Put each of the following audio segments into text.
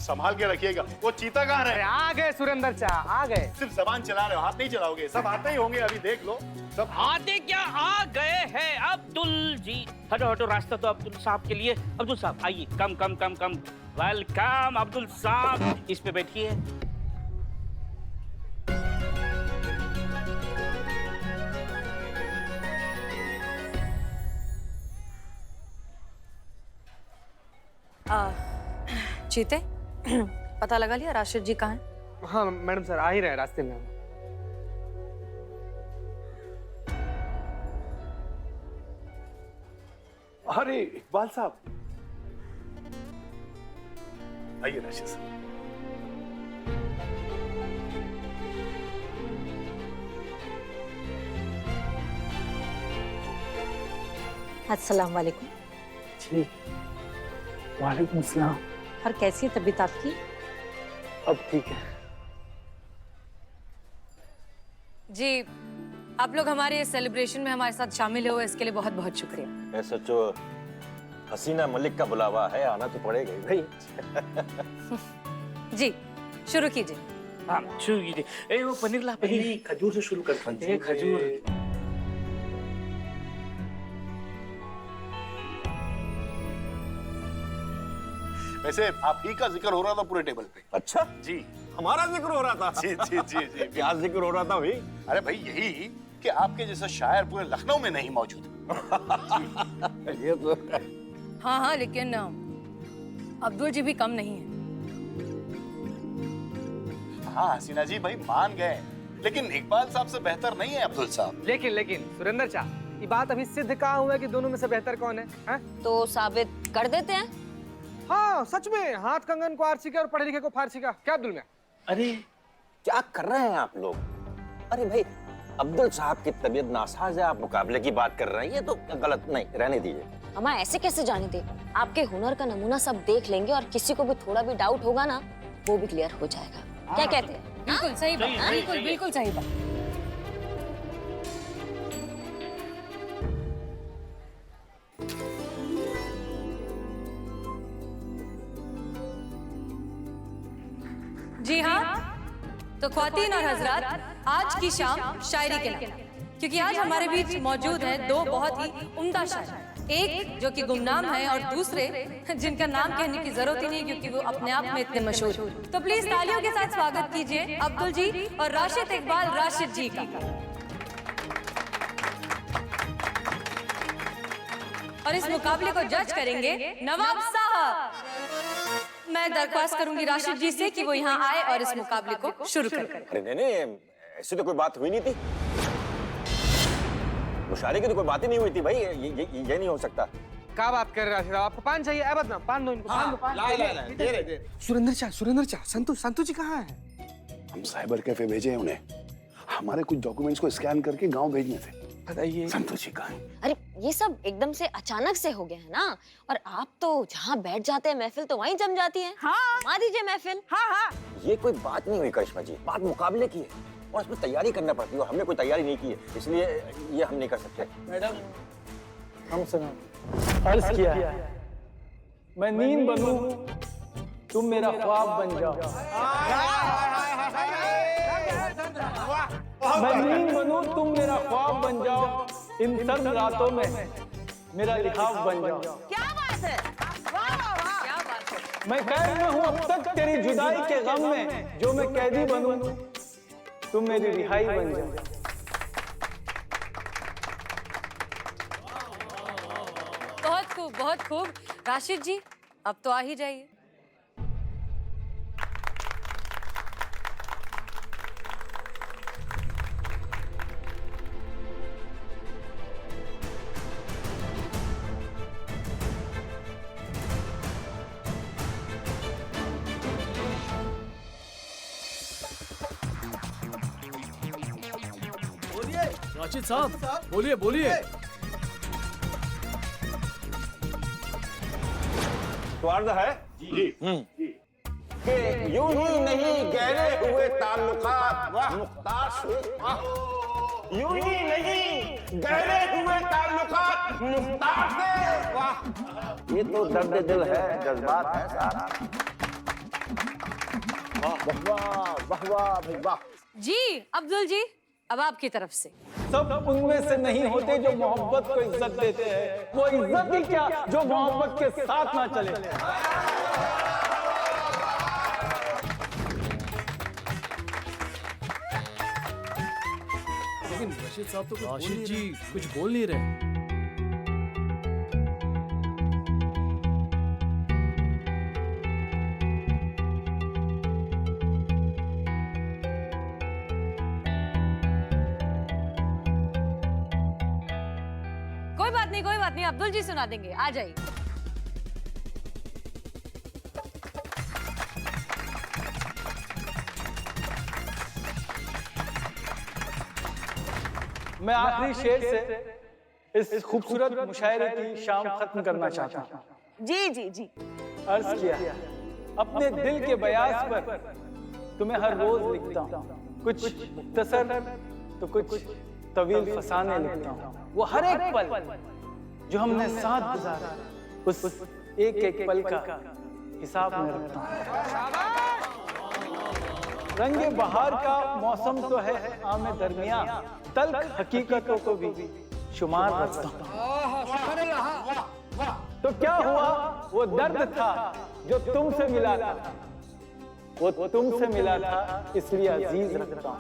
संभाल के रखिएगा। वो चीता कहाँ रहे? आ गए सुरेंद्र चा, आ गए। सिर्फ जबान चला रहे हो, हाथ नहीं चलाओगे? सब आते ही होंगे, अभी देख लो। सब आते क्या, आ गए हैं अब्दुल जी। हटो हटो, रास्ता तो अब्दुल साहब के लिए। अब्दुल साहब आइए, कम कम कम कम। वेलकम अब्दुल साहब, इस पे बैठिए। चीते, पता लगा लिया राशिद जी कहाँ हैं? हाँ मैडम सर, आ ही रहे हैं रास्ते में। अरे इकबाल साहब, आइए राशिद साहब। अस्सलाम वालेकुम। जी वालेकुम अस्सलाम। और कैसी है तबीयत आपकी? अब ठीक है जी। आप लोग हमारे इस सेलिब्रेशन में हमारे साथ शामिल हुए, इसके लिए बहुत बहुत शुक्रिया। सचो हसीना मलिक का बुलावा है, आना तो पड़ेगा ही भाई। जी शुरू कीजिए। हाँ शुरू कीजिए। ए वो पनीर ला, पनीर। खजूर से शुरू करते हैं। खजूर। वैसे आप ही का जिक्र हो रहा था पूरे टेबल पे। अच्छा जी हमारा जिक्र हो रहा था। जी जी जी जी। क्या जिक्र हो रहा था भाई? अरे भाई यही कि आपके जैसा शायर पूरे लखनऊ में नहीं मौजूद। ये तो हाँ हाँ, लेकिन अब्दुल जी भी कम नहीं है। हाँ हसीना जी भाई मान गए, लेकिन इकबाल साहब से बेहतर नहीं है अब्दुल साहब। लेकिन सुरेंद्र चा, ये बात अभी सिद्ध कहाँ हुआ है कि दोनों में से बेहतर कौन है? हाँ? तो साबित कर देते हैं। हाँ सच में, हाथ कंगन को आरसी का और पढ़े लिखे को फारसी का। क्या अब्दुल मियां? अरे क्या कर रहे हैं आप लोग? अरे भाई अब्दुल साहब की तबीयत नासाज है, आप मुकाबले की बात कर रहे हैं, ये तो गलत नहीं, रहने दीजिए। हमारा ऐसे कैसे जाने दे? आपके हुनर का नमूना सब देख लेंगे और किसी को भी थोड़ा भी डाउट होगा ना, वो भी क्लियर हो जाएगा। क्या कहते हैं? बिल्कुल सही बात, बिल्कुल बिल्कुल सही बात। जी हाँ, तो ख्वातीन और हजरात, आज की शाम शायरी के नाम, क्योंकि आज हमारे बीच मौजूद हैं दो बहुत ही उम्दा शायर। एक जो कि गुमनाम है और दूसरे जिनका नाम कहने की जरूरत ही नहीं क्योंकि वो अपने आप में इतने मशहूर। तो प्लीज तालियों के साथ स्वागत कीजिए अब्दुल जी और राशिद इकबाल राशिद जी का। और इस मुकाबले को जज करेंगे नवाब साहब। मैं दरख्वास्त करूंगी राशिद जी से कि वो यहाँ आए और इस मुकाबले को शुरू करें। अरे नहीं, ऐसी तो कोई बात हुई नहीं थी, मुशारे की तो कोई बात ही नहीं हुई थी भाई। ये नहीं हो सकता। क्या बात कर रहे हैं? आपको पान चाहिए? अब ना पान दो इनको। पान दो। सुरेंद्र चा, संतोष जी कहाँ है? हम साइबर कैफे भेजे हैं उन्हें, हमारे कुछ डॉक्यूमेंट्स को स्कैन करके गांव भेजने थे। बताइए। संतोष जी कहाँ हैं? अरे ये सब एकदम से अचानक से हो गया है ना, और आप तो जहाँ बैठ जाते हैं महफिल तो वहीं जम जाती है। हाँ मा दीजिए महफिल। हाँ हाँ, ये कोई बात नहीं हुई करिश्मा जी, बात मुकाबले की है और इसमें तैयारी करना पड़ती है। हमने कोई तैयारी नहीं की है, इसलिए ये हम नहीं कर सकते। मैडम हम सुनो, अर्ज किया है, मैं नींद बनूं तुम मेरा ख्वाब बन जाओ। मैं नींद बनूं तुम मेरा ख्वाब बन जाओ, इन सर्द रातों में मेरा लिहाफ बन जाओ। क्या बात है, क्या बात है। मैं कैद में हूँ अब तक तेरी जुदाई के गम में, जो मैं कैदी बनूं तुम मेरी रिहाई बन जाओ। बहुत खूब, बहुत खूब। राशिद जी अब तो आ ही जाइए। राशिद साहब बोलिए बोलिए। तो अर्ज है जी कि यूं ही नहीं गहरे हुए ताल्लुकात मुख्तार से, यूं ही नहीं गहरे हुए ताल्लुकात मुख्तार से। वाह, ये तो दर्द दिल है, जज्बात है सारा। वाह वाह वाह भाई वाह। जी अब्दुल जी, अब आपकी तरफ से। सब उनमें से नहीं होते जो मोहब्बत को इज्जत देते हैं, वो इज्जत ही क्या जो मोहब्बत के साथ ना चले। लेकिन रशीद साहब तो राशिद जी कुछ बोल नहीं रहे। कोई बात नहीं, अब्दुल जी सुना देंगे, आ जाइए। मैं आखिरी शेर से इस खूबसूरत मुशायरे की शाम खत्म करना चाहता हूँ। जी जी जी। अर्ज किया अपने दिल के बयास पर तुम्हें हर रोज लिखता हूँ, कुछ मुख्तसर तो कुछ तवील फसाने लिखता हूँ। वो हर एक पल जो हमने साथ गुजारा, उस एक एक पल का हिसाब में रखता हूँ। रंगे बहार का मौसम तो है आमे दरमिया, तल्ख हकीकतों को भी शुमार रखता हूँ। तो क्या हुआ, वो दर्द था जो तुमसे मिला था, वो तुमसे मिला था इसलिए अजीज रखता हूँ।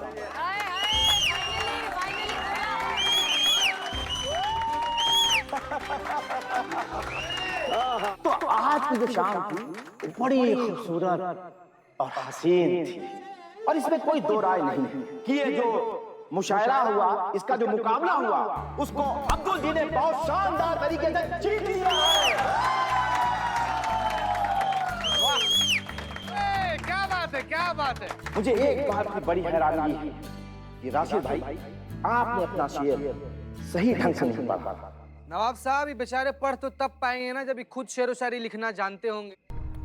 तो आज की जो शाम थी बड़ी खूबसूरत और हसीन थी, और इसमें कोई दो राय नहीं कि ये जो मुशायरा हुआ, इसका जो मुकाबला हुआ, उसको अब्दुल जी ने बहुत शानदार तरीके से जीत लिया है। क्या बात है, क्या बात है। मुझे एक बात की बड़ी हैरानी है कि राशिद भाई, आपने अपना शेर सही ढंग से नहीं पढ़ा। नवाब साहब, ये बेचारे पढ़ तो तब पाएंगे ना जब ये खुद शेर व शायरी लिखना जानते होंगे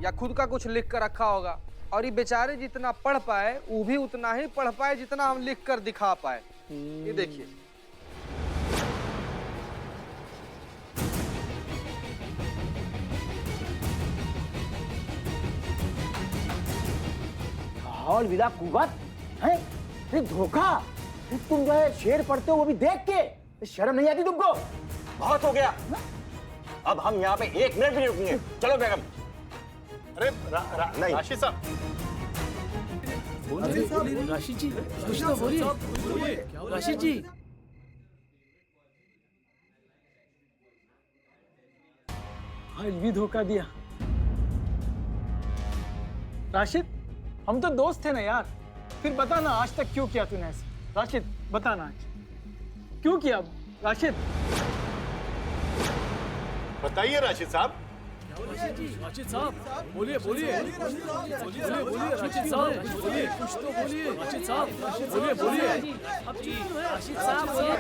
या खुद का कुछ लिख कर रखा होगा, और ये बेचारे जितना पढ़ पाए वो भी उतना ही पढ़ पाए जितना हम लिख कर दिखा पाए। ये देखिए, और विदा कुवत है, ये धोखा। तुम जो है शेर पढ़ते हो वो भी देख के शर्म नहीं आती तुमको? बहुत हो गया, अब हम यहाँ पे एक मिनट भी नहीं रुकेंगे। चलो बेगम। अरे नहीं, राशिद साहब, राशिद जी कुछ तो बोलिए, राशिद जी। आज भी धोखा दिया। राशिद, हम तो दोस्त थे ना यार, फिर बता ना आज तक क्यों किया तूने ऐसे? राशिद बता ना आज क्यों किया? राशिद बताइए राशिद साहब। राशिद साहब बोलिए, बोलिए राशिद साहब, बोलिए कुछ तो बोलिए। राशिद साहब बोलिए अब जी, राशिद साहब बोलिए।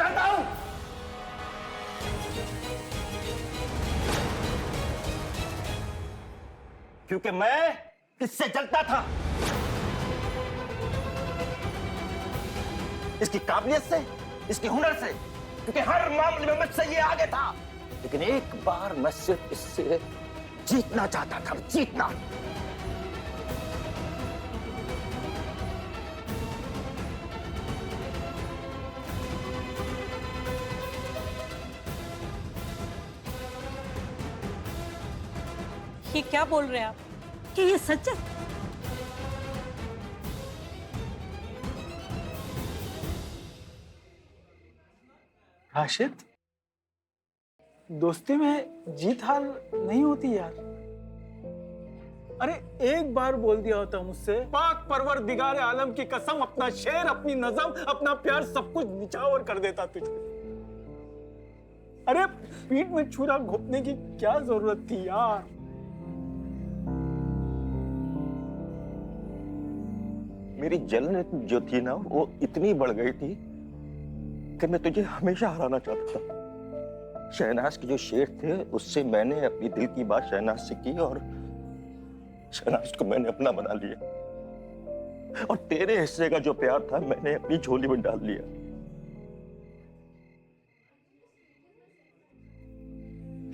क्योंकि मैं इससे जलता था, इसकी काबिलियत से, इसके हुनर से, क्योंकि हर मामले में मुझसे ये आगे था। लेकिन एक बार मैं सिर्फ इससे जीतना चाहता था, जीतना। ये क्या बोल रहे हैं आप कि ये सच है? राशिद, दोस्ती में जीत हार नहीं होती यार। अरे एक बार बोल दिया होता मुझसे, पाक परवरदिगार आलम की कसम, अपना शेर, अपनी नज़म, अपना प्यार सब कुछ निछावर कर देता तुझे। अरे पीठ में छुरा घोंपने की क्या जरूरत थी यार? मेरी जलन जो थी ना, वो इतनी बढ़ गई थी कि मैं तुझे हमेशा हराना चाहता था। शहनाज के जो शेर थे, उससे मैंने अपनी दिल की बात शहनाज से की, और शहनाज को मैंने अपना बना लिया, और तेरे हिस्से का जो प्यार था मैंने अपनी झोली में डाल लिया।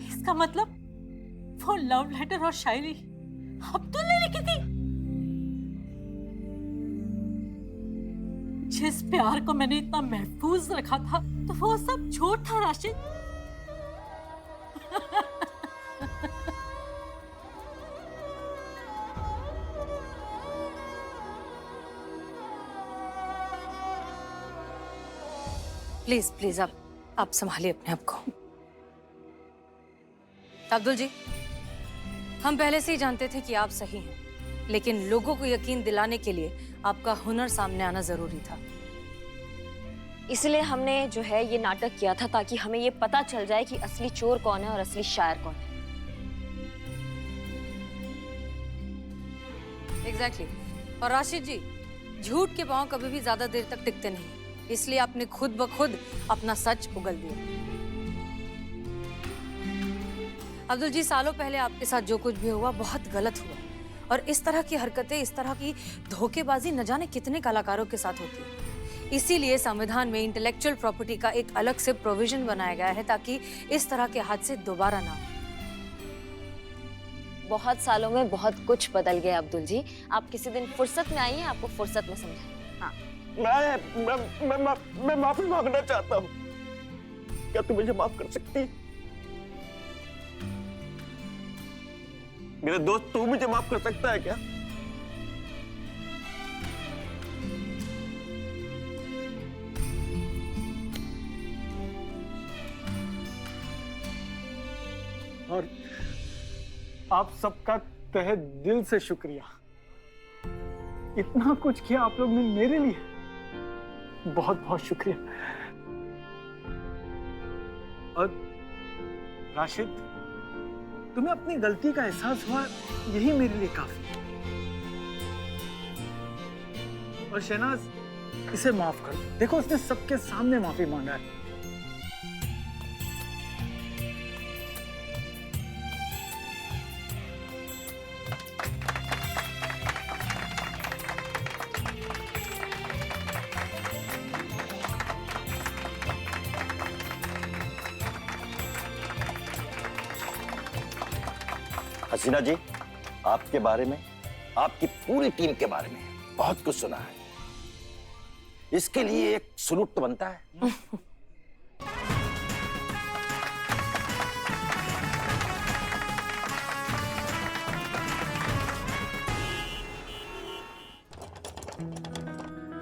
इसका मतलब वो लव लेटर और शायरी अब्दुल ने लिखी थी? जिस प्यार को मैंने इतना महफूज रखा था, तो वो सब झूठ था राशिद। प्लीज प्लीज आप संभालिए अपने आप को। अब्दुल जी, हम पहले से ही जानते थे कि आप सही हैं, लेकिन लोगों को यकीन दिलाने के लिए आपका हुनर सामने आना जरूरी था। इसलिए हमने जो है ये नाटक किया था, ताकि हमें ये पता चल जाए कि असली चोर कौन है और असली शायर कौन है। एग्जैक्टली। और राशिद जी, झूठ के पांव कभी भी ज्यादा देर तक टिकते नहीं, इसलिए आपने खुद ब खुद अपना सच उगल दिया। अब्दुल जी, सालों पहले आपके साथ जो कुछ भी हुआ बहुत गलत हुआ, और इस तरह की हरकतें, इस तरह की धोखेबाजी न जाने कितने कलाकारों के साथ होती है। इसीलिए संविधान में इंटेलेक्चुअल प्रॉपर्टी का एक अलग से प्रोविजन बनाया गया है, ताकि इस तरह के हादसे दोबारा ना हो। बहुत सालों में बहुत कुछ बदल गया अब्दुल जी। आप किसी दिन फुर्सत में आइए, आपको फुर्सत में समझाएंगे। हाँ। मैं माफी मांगना चाहता हूँ। क्या तू मुझे माफ कर सकती है? मेरे दोस्त, तू मुझे माफ कर सकता है क्या? और आप सबका तहे दिल से शुक्रिया। इतना कुछ किया आप लोग ने मेरे लिए, बहुत बहुत शुक्रिया। और राशिद, तुम्हें अपनी गलती का एहसास हुआ, यही मेरे लिए काफी। और शहनाज, इसे माफ कर दो। देखो, उसने सबके सामने माफी मांगा है। हसीना जी, आपके बारे में, आपकी पूरी टीम के बारे में बहुत कुछ सुना है। इसके लिए एक सलूट तो बनता है।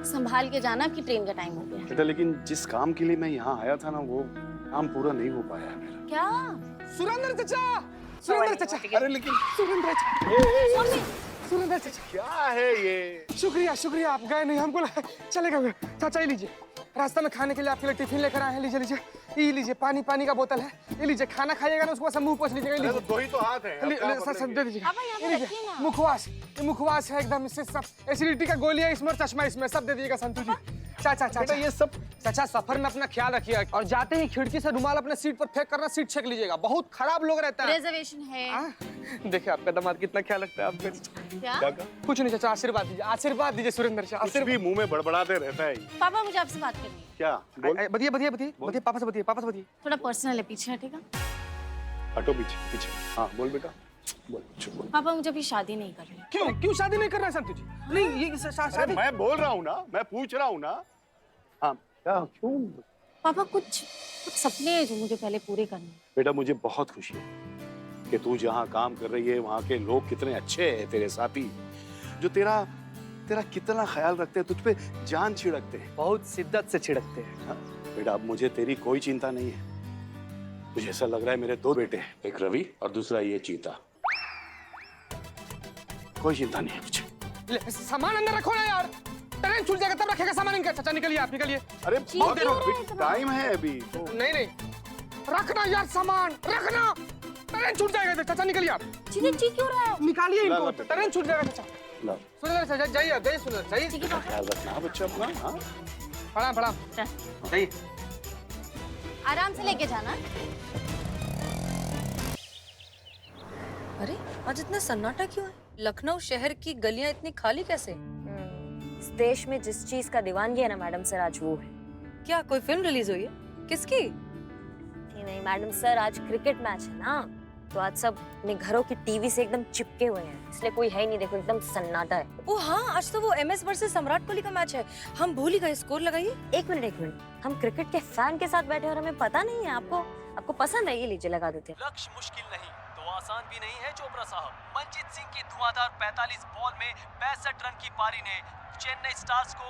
संभाल के जाना, आपकी ट्रेन का टाइम हो गया। बेटा, लेकिन जिस काम के लिए मैं यहाँ आया था ना, वो काम पूरा नहीं हो पाया है मेरा। क्या? सुरेंद्र चाचा, सुरेंद्र चाचा, अरे लेकिन सुरेंद्र चाचा, सुरेंद्र चाचा, क्या है ये? शुक्रिया शुक्रिया, आप गए नहीं, हमको चलेगा। चाचा, ये लीजिए, रास्ता में खाने के लिए आपके लिए टिफिन लेकर आए हैं। लीजिए लीजिए, ये लीजिए, पानी का बोतल है। ये लीजिए, खाना खाइएगा ना, उसके बाद मुंह पोंछ लीजिएगा। लीजिए, दो ही तो हाथ है। सर दे दीजिएगा। ये लीजिए, मुखवास, ये मुखवास है एकदम, इससे सब एसिडिटी का गोली है इसमें, और चश्मा इसमें, सब दे दीजिएगा संतू जी। चाचा चाचा, ये सब चाचा, सफर में अपना ख्याल रखिए, और जाते ही खिड़की से रुमाल अपने सीट पर फेंक करना, सीट छेक लीजिएगा, बहुत खराब लोग रहता है। रिजर्वेशन है। देखिए आपका दामाद कितना ख्याल रखता है आपका। क्या? कुछ नहीं चाचा, आशीर्वाद दीजिए, आशीर्वाद दीजिए सुरेंद्र चाचा। कुछ भी मुंह में बड़बड़ाते रहता है। पापा, मुझे आपसे बात करनी है। क्या? बोल। बताइए बताइए बताइए, पापा से बताइए, पापा से बताइए। थोड़ा पर्सनल है, पीछे हटेगा। हटो पीछे पीछे। हाँ बोल बेटा, बोल बोल। पापा, मुझे अभी शादी नहीं करनी। क्यों शादी नहीं कर रहा है संतू जी? नहीं, ये शादी। मैं बोल रहा हूँ ना, मैं पूछ रहा हूँ ना। हाँ, क्या? क्यों? पापा, कुछ सपने हैं जो मुझे पहले पूरे करने हैं। बेटा, मुझे बहुत खुशी है कि तू जहाँ काम कर रही है, वहाँ के लोग कितने अच्छे हैं, तेरे साथी, जो तेरा कितना ख्याल रखते हैं, तुझ पे जान छिड़कते हैं, बहुत शिद्दत से छिड़कते हैं। हाँ? बेटा, अब मुझे तेरी कोई चिंता नहीं है। मुझे ऐसा लग रहा है मेरे दो बेटे हैं, एक रवि और दूसरा ये चीता। कोई चिंता नहीं है मुझे। सामान अंदर रखो ना यार, ट्रेन छूट जाएगा तब रखेगा सामान इनका। चाचा निकलिए, आप निकलिए। अरे बहुत देर हो, टाइम है अभी। नहीं, रखना यार, सामान रखना, ट्रेन छूट जाएगा। चाचा निकलिए आप। जी क्यों रहा है? निकालिए इनको, ट्रेन छूट जाएगा। चाचा सुरेंद्र चाचा, जाइए जाइए, सुरेंद्र जाइए। ख्याल रखना बच्चा अपना। हाँ, प्रणाम प्रणाम, जाइए। आराम से लेके जाना। अरे, आज इतना सन्नाटा क्यों है? लखनऊ शहर की गलियां इतनी खाली कैसे? इस देश में जिस चीज का दीवानगी है ना मैडम सर, आज वो है। क्या कोई फिल्म रिलीज हुई है? किसकी? नहीं मैडम सर, आज क्रिकेट मैच है ना, तो आज सब अपने घरों की टीवी से एकदम चिपके हुए हैं, इसलिए कोई है ही नहीं। देखो एकदम सन्नाटा है। ओ हाँ, आज तो वो MS वर्सेस सम्राट कोहली का मैच है। हम भूल ही गए, स्कोर लगाइए। एक मिनट, हम क्रिकेट के फैन के साथ बैठे और हमें पता नहीं है। आपको पसंद है? ये लीजिए, लगा देते हैं। लक्ष्य मुश्किल नहीं तो आसान भी नहीं है चोपड़ा साहब। मनजीत सिंह की धुआंधार 45 बॉल में 65 रन की पारी ने चेन्नई स्टार्स को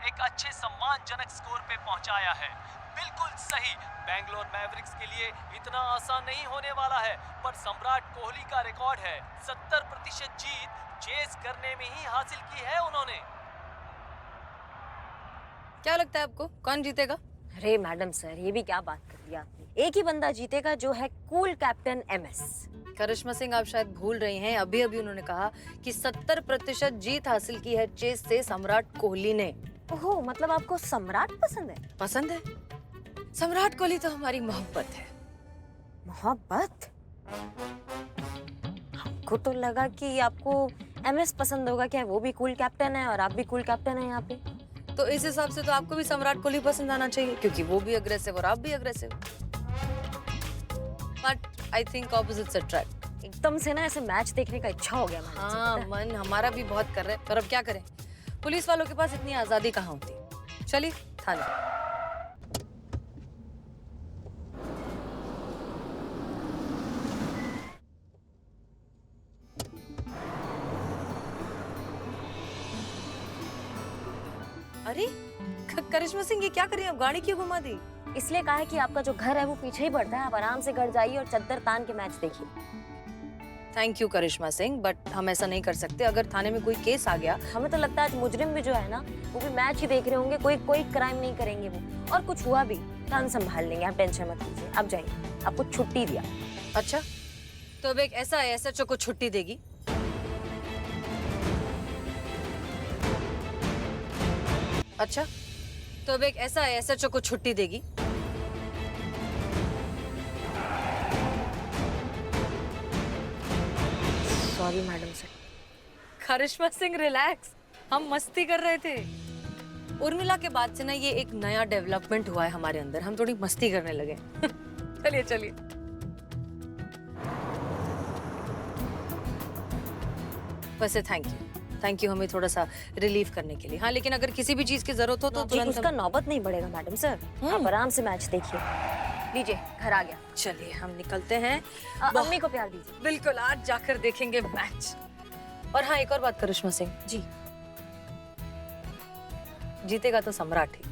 एक अच्छे सम्मानजनक स्कोर पे पहुंचाया है। बिल्कुल सही, बेंगलोर मैवरिक्स के लिए इतना आसान नहीं होने वाला है, पर सम्राट कोहली का रिकॉर्ड है 70% जीत चेस करने में ही हासिल की है उन्होंने। क्या लगता है आपको कौन जीतेगा? अरे मैडम सर, ये भी क्या बात कर दी आपने। एक ही बंदा जीतेगा, जो है कूल कैप्टन MS। करिश्मा सिंह, आप शायद भूल रही हैं, अभी अभी उन्होंने कहा कि 70% जीत हासिल की है चेस से सम्राट कोहली ने। ओहो, मतलब आपको सम्राट पसंद है? पसंद है। सम्राट कोहली तो हमारी मोहब्बत है। मोहब्बत? हमको तो लगा कि आपको MS पसंद होगा। क्या वो भी कूल कैप्टन है और आप भी कूल कैप्टन है यहाँ पे? तो इस हिसाब से तो आपको भी सम्राट कोहली पसंद आना चाहिए, क्योंकि वो भी अग्रेसिव और आप भी aggressive. But I think opposites attract. एकदम से ना ऐसे मैच देखने का इच्छा हो गया मैडम से, हाँ, पता है? मन हमारा भी बहुत कर रहा है, पर अब क्या करें, पुलिस वालों के पास इतनी आजादी कहाँ होती। चलिए थाने। अरे करिश्मा सिंह, ये क्या कर रही हैं आप? गाड़ी क्यों घुमा दी? इसलिए कहा है कि आपका जो घर है वो पीछे ही पड़ता है, आप आराम से घर जाइए और चद्दर तान के मैच देखिए। Thank you Karishma Singh, but हम ऐसा नहीं कर सकते। अगर थाने में कोई केस आ गया, हमें तो लगता है आज मुजरिम भी जो है ना, वो भी मैच ही देख रहे होंगे। कोई क्राइम नहीं करेंगे वो, और कुछ हुआ भी कान संभाल लेंगे। आप टेंशन मत लीजिए, आप जाइए, आपको छुट्टी दिया। अच्छा, तो अब एक ऐसा SHO को छुट्टी देगी? अच्छा, तो अब एक ऐसा SHO को छुट्टी देगी? Sorry madam sir. Karishma Singh, relax, हम मस्ती कर रहे थे। उर्मिला के बाद से ना ये एक नया डेवलपमेंट हुआ है हमारे अंदर, हम थोड़ी मस्ती करने लगे। चलिए चलिए। वैसे थैंक यू हमें थोड़ा सा रिलीव करने के लिए। हाँ, लेकिन अगर किसी भी चीज की जरूरत हो तो तुरंत उसका नौबत नहीं बढ़ेगा मैडम सर। आप आराम से मैच देखिए। लीजिए, घर आ गया। चलिए हम निकलते हैं। अम्मी को प्यार दीजिए। बिल्कुल, आज जाकर देखेंगे मैच। और हाँ, एक और बात करिश्मा सिंह जी, जीतेगा तो सम्राट ही।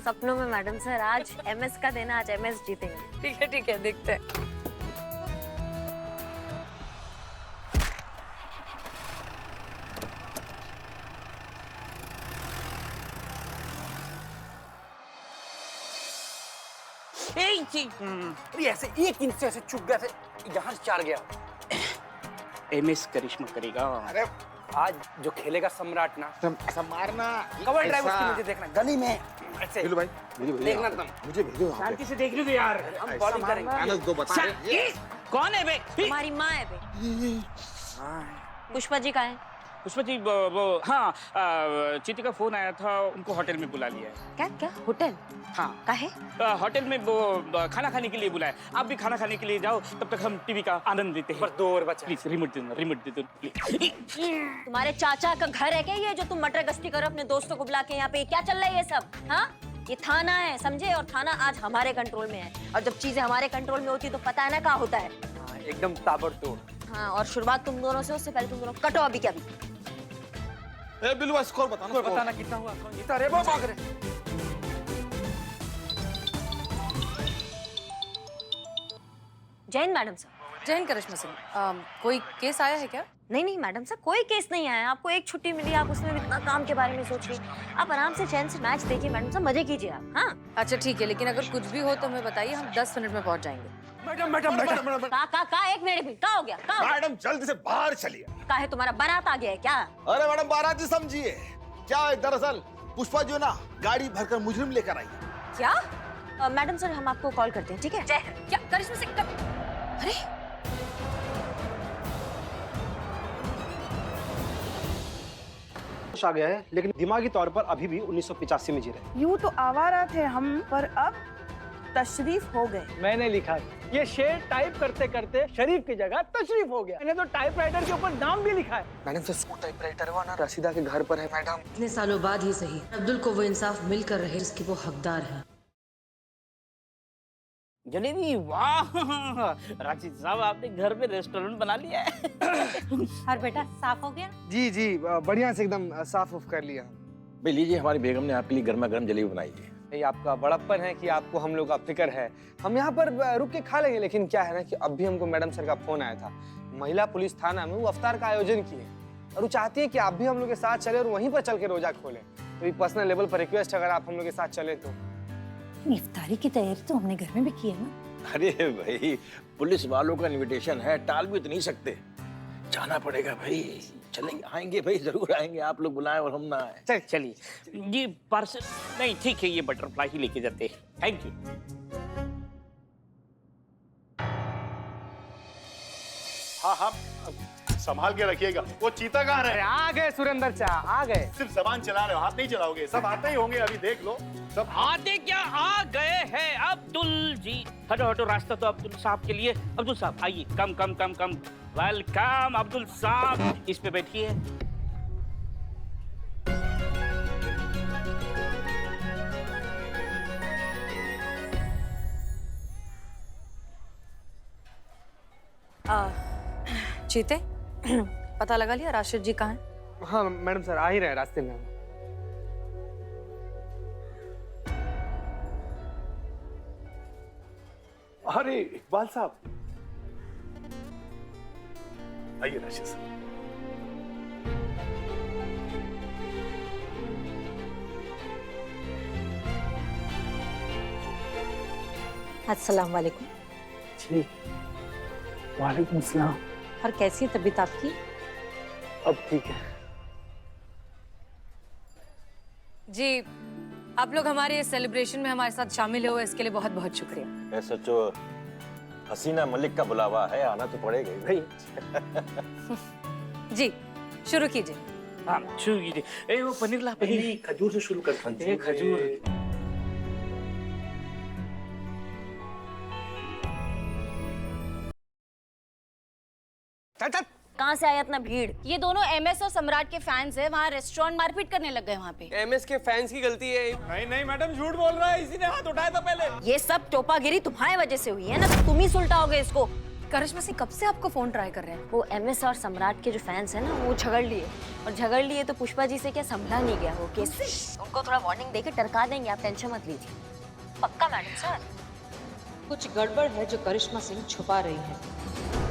सपनों में मैडम सर। आज MS का देना, आज MS जीतेंगे। ठीक है, देखते हैं। ऐसे एक इंच से ऐसे चुप गया, यहाँ से चार गया। MS करिश्मा करेगा। अरे आज जो खेलेगा सम्राट ना, सब मारना। कवर ड्राइव उसकी मुझे देखना, गली में ऐसे भेजो भाई, देखना तुम। मुझे भेजो। शांति से देख लो यार। हम बॉलिंग करेंगे। दो बता कौन है बे? तुम्हारी माँ है बे। पुष्पा जी का है? पुष्पा जी वो हाँ, चीती का फोन आया था, उनको होटल में बुला लिया है। क्या होटल? हाँ, काहे? होटल में वो खाना खाने के लिए बुलाया। आप भी खाना खाने के लिए जाओ, तब तक हम टीवी का आनंद लेते हैं। पर 2 और बचा। प्लीज रिमोट दे दो। तुम्हारे चाचा का घर है क्या ये, जो तुम मटर गश्ती करो अपने दोस्तों को बुला के? यहाँ पे क्या चल रहा है ये सब? हाँ, ये थाना है, समझे? और थाना आज हमारे कंट्रोल में है, और जब चीजें हमारे कंट्रोल में होती है तो पता है ना क्या होता है। एकदम ताबड़तोड़। हाँ, और शुरुआत तुम दोनों से, उससे पहले तुम दोनों कटो अभी क्या भी। बिल्कुल स्कोर बताना कितना हुआ, कौन जीता? रे भाग रे। Jain madam sir. जैन करिश्मा सिंह, कोई केस आया है क्या? नहीं मैडम सर, कोई केस नहीं आया। आपको एक छुट्टी मिली, आप उसमें भी इतना काम के बारे में सोच रही। आप आराम से चैन से मैच देखिए मैडम सर, मजे कीजिए आप। हाँ, अच्छा ठीक है, लेकिन अगर कुछ भी हो तो हमें बताइए, हम 10 मिनट में पहुंच जाएंगे। मैडम का 1 मिनट में क्या हो गया? मैडम जल्दी से बाहर चलिए। का है, तुम्हारा बारात आ गया है क्या? अरे मैडम, बारात ही समझिए। क्या है दरअसल, पुष्पा जो ना गाड़ी भरकर मुजरिम लेकर आई है। क्या? मैडम सर, हम आपको कॉल करते हैं, ठीक है? क्या करिश्मा सिंह? अरे आ गया है, लेकिन दिमागी तौर पर अभी भी 1985 में जी रहे हैं। यूं तो आवारा थे हम, पर अब तशरीफ हो गए। मैंने लिखा ये शेर टाइप करते करते शरीफ की जगह तशरीफ हो गया। मैंने तो टाइपराइटर के ऊपर नाम भी लिखा है। मैडम से टाइपराइटर हुआ ना रशीदा के घर पर है मैडम। इतने सालों बाद ही सही अब्दुल को वो इंसाफ मिलकर रहे जिसके वो हकदार है। जलेबी, वाह राशिद साहब, आपने घर में रेस्टोरेंट बना लिया है। और बेटा साफ हो गया? जी जी बढ़िया से एकदम साफ उफ कर लिया। भाई लीजिए, हमारी बेगम ने आपके लिए गर्मा गर्म जलेबी बनाई है। ये आपका बड़प्पन है कि आपको हम लोग का फिक्र है। हम यहाँ पर रुक के खा लेंगे, लेकिन क्या है ना कि अभी हमको मैडम सर का फोन आया था। महिला पुलिस थाना में वो अफ्तार का आयोजन किए और वो चाहती है कि आप भी हम लोग के साथ चले और वहीं पर चल के रोजा खोलें। तो ये पर्सनल लेवल पर रिक्वेस्ट, अगर आप हम लोग के साथ चले तो। इफ्तारी की तैयारी तो हमने घर में भी की है ना। अरे भाई, पुलिस वालों का इनविटेशन है, टाल भी तो नहीं सकते, जाना पड़ेगा भाई। चलेंगे, आएंगे भाई, जरूर आएंगे। आप लोग बुलाएं और हम ना आए। चलिए ये पार्सल नहीं, ठीक है, ये बटरफ्लाई ही लेके जाते हैं। Thank you. हाँ हाँ, संभाल के रखिएगा। वो चीता कहाँ रहे? आ गए सुरेंद्र चा, आ गए। सिर्फ जबान चला रहे हो, हाथ नहीं चलाओगे। सब आते ही होंगे, अभी देख लो सब। आते क्या, आ गए हैं अब्दुल जी। हटो हटो, रास्ता तो अब्दुल साहब के लिए। अब्दुल साहब आइए, कम कम कम कम। वेलकम अब्दुल साहब, इस पे बैठिए। चीते, पता लगा लिया राशिद जी कहाँ हैं? हाँ मैडम सर, आ ही रहे रास्ते में। अरे इकबाल साहब, आइए राशिद साहब। अस्सलाम वालेकुम। जी वालेकुम सलाम। और कैसी है तबीयत आपकी? अब ठीक है। जी, आप लोग हमारे इस सेलिब्रेशन में हमारे साथ शामिल हुए, इसके लिए बहुत बहुत शुक्रिया। सचो हसीना मलिक का बुलावा है, आना तो पड़ेगा ही भाई। जी शुरू कीजिए। हाँ शुरू कीजिए। ए वो पनीर ला, पनीर। खजूर से शुरू करते हैं। खजूर। कहाँ से आया इतना भीड़? ये दोनों एमएस और सम्राट के फैंस हैं। वहाँ रेस्टोरेंट मारपीट करने लग गए वहाँ पे। एमएस के फैंस की गलती है। नहीं नहीं मैडम, झूठ बोल रहा है, इसी ने हाथ उठाया था पहले। ये सब टोपागिरी तुम्हारी वजह से हुई है ना, तो तुम ही सुलटाओगे इसको। करिश्मा सिंह कब से आपको फोन ट्राई कर रहे हैं? वो एमएस और सम्राट के जो फैंस हैं ना, वो झगड़ लिए तो पुष्पा जी से क्या संभला नहीं गया वो केस। उनको थोड़ा वार्निंग देके टरका देंगे, आप टेंशन मत लीजिए। पक्का मैडम सर? कुछ गड़बड़ है जो करिश्मा सिंह छुपा रही है।